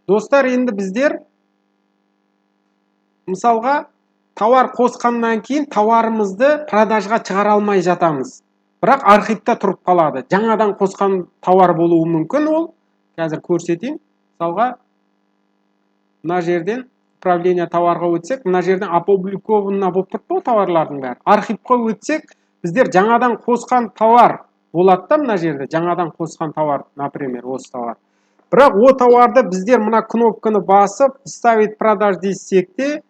Достар, енді біздер мысалға тауар қосқаннан кейін тауарымызды продажға шығара алмай жатамыз. Бірақ архивта тұрып қалады. Жаңадан қосқан тауар болуы мүмкін ол. Қазір көрсетейін. Мысалға мына жерден управление товарға өтсек, мына жерден опубликовано болып тұр ғой товарлардың бәрі. Архивқа өтсек, біздер жаңадан қосқан товар болады да мына жерде. Жаңадан қосқан товар, например, осы товар. Бірақ о товарды біздер мына кнопканы басып, ставить продаж десек те,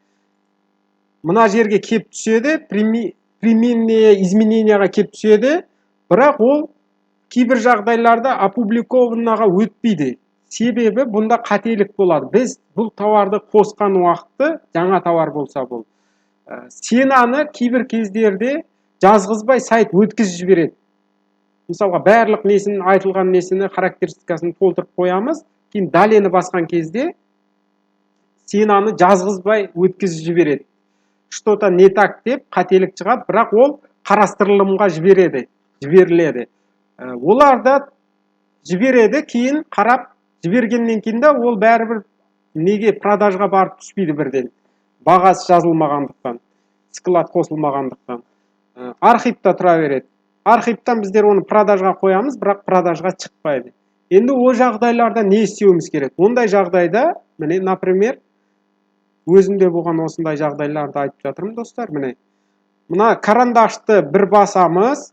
мына жерге кеп түседі, применение измененияға кеп түседі, бірақ ол кейбір жағдайларда опубликованныға өтпейді. Себебі бұнда қателік болады. Біз бұл товарды қосқан уақытты, жаңа товар болса бұл, ценаны кейбір кездерде жазғызбай сайт өткізіп жібереді. Мысалға барлық несін, айтылған несіні, характеристикасын толтырып қоямыз, кейін далені басқан кезде ценаны жазғызбай өткізіп жібереді. Что-то не так деп қателік шығады, бірақ ол қарастырылымға жіберіледі. Олар да жібереді, кейін қарап жібергеннен кейін де ол бәрібір неге продажға барып түспейді бірден. Бағасы жазылмағандықтан, склад қосылмағандықтан. Архивта тұра береді. Архивтан біздер оны продажға қоямыз, бірақ продажға шықпайды. Енді о жағдайларда не істеуіміз керек? Ондай жағдайда, міне, например, өзімде болған осындай жағдайларды айтып жатырмын, достар. Мына карандашты бір басамыз.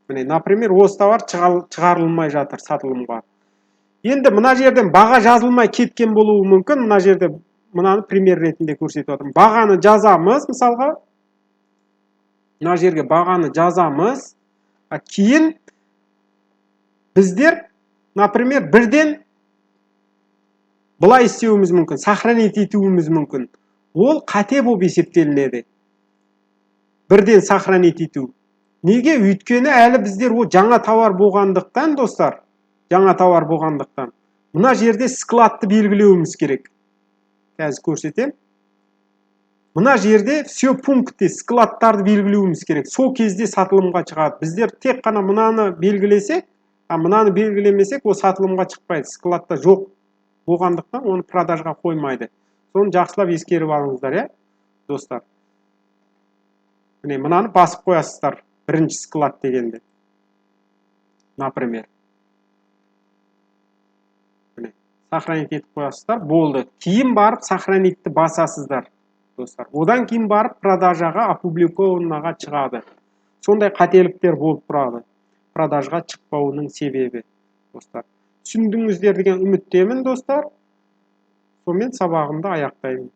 Міне, например, осы товар шығарылмай жатыр сатылымға. Енді мына жерден баға жазылмай кеткен болуы мүмкін. Мына жерде мынаны пример ретінде көрсетіп отырмын. Бағаны жазамыз, мысалға. Мына жерге бағаны жазамыз. Кейін біздер, например, бірден бұлай істеуіміз мүмкін, сохранить етуіміз мүмкін. Ол қате болып есептелінеді. Бірден сохранить ету. Неге? Өйткені әлі біздер о жаңа товар болғандықтан, достар, жаңа товар болғандықтан, мына жерде складты белгілеуіміз керек. Қазір көрсетем. Мына жерде все пунктте складтарды белгілеуіміз керек. Сол кезде сатылымға шығады. Біздер тек қана мынаны белгілесек, мынаны белгілемесек, ол сатылымға шықпайды. Складта жоқ болғандықтан оны продажға қоймайды. Соны жақсылап ескеріп алыңыздар, достар. Міне, мынаны басып қоясыздар. Бірінші склад дегенде. Например. Міне, сохранить етіп қоясыздар. Болды. Кейін барып сохранитті басасыздар, достар. Одан кейін барып продажаға, опубликованныға шығады. Сондай қателіктер болып тұрады. Продажға шықпауының себебі, достар. Түсіндіңіздер деген үміттемін, достар. Сонымен сабағымды аяқтаймын.